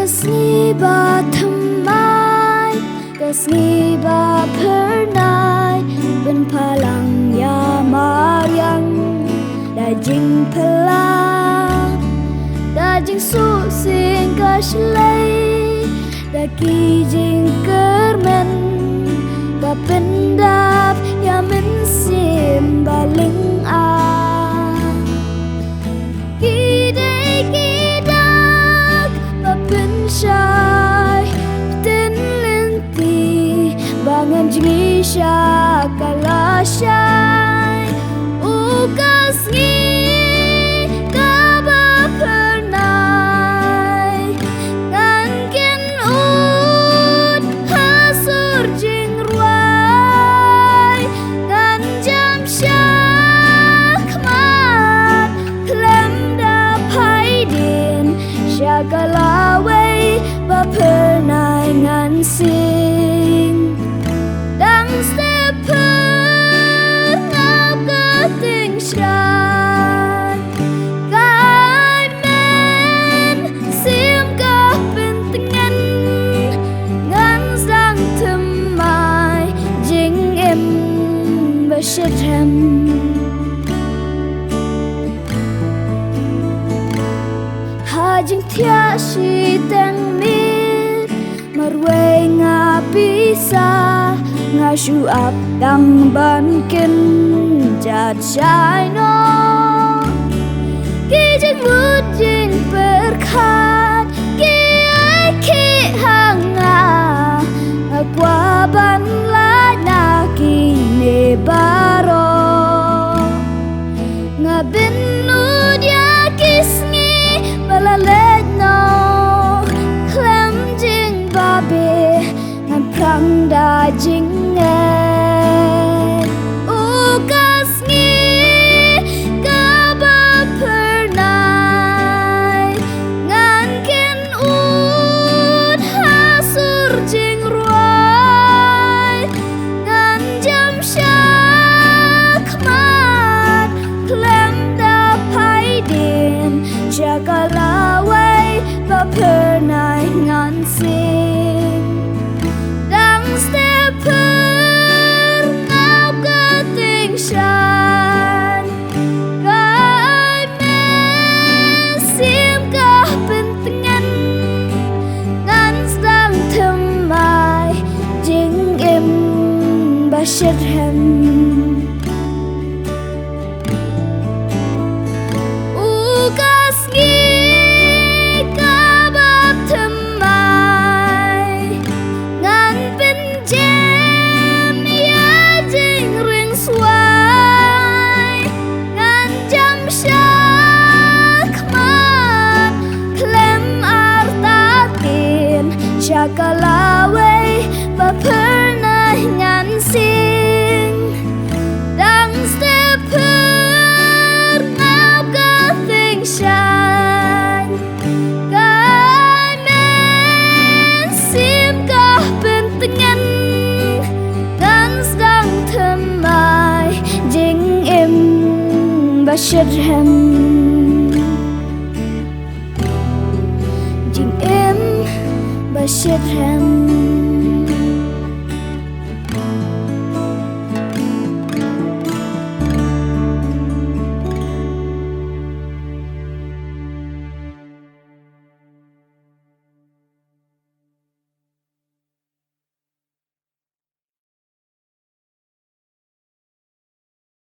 Sngi ba thymmai, Sngi ba pernai, ben palang ya mariang, da jing pelang, da jing su sing kashlay, da ki jing kermen, da pendap ya men sim baling a. Shai tin lên ti bangan jingi sha kala shai u kasngi ka ba pernai ngan ken ut hasur jing ruai ngan jam sha khmat klem da phai din sha kala ba pernai ngan sing dang stepper ngau ka ting shan kai men sim ka pentingan ngan sang thymmai jing em ba shithem ha jing thia shi tang Marwein nga bisa nga shu ap dang ban kin jat shai no ki jing mut jing perkhat ki ai ki hanga qua ban la na ki ne baro nga bin nu dia kisngi balale no be ngan prang da jing e u kasngi ka ba pernai ngan ken ut hasur jing ruai ngan jam sha khmat klem da phai din jagalawai ba pernai ngan sing shithem u kasngi ka ba thymmai ngan bin jem ya jing ring swai ngan jam sha khmat klem artakin shakalawai ba pernai ngan sing dang stepper ngau ka ting shan kai men sim ka pentingan ngan sang thymmai jing im ba shithem jing im ba shithem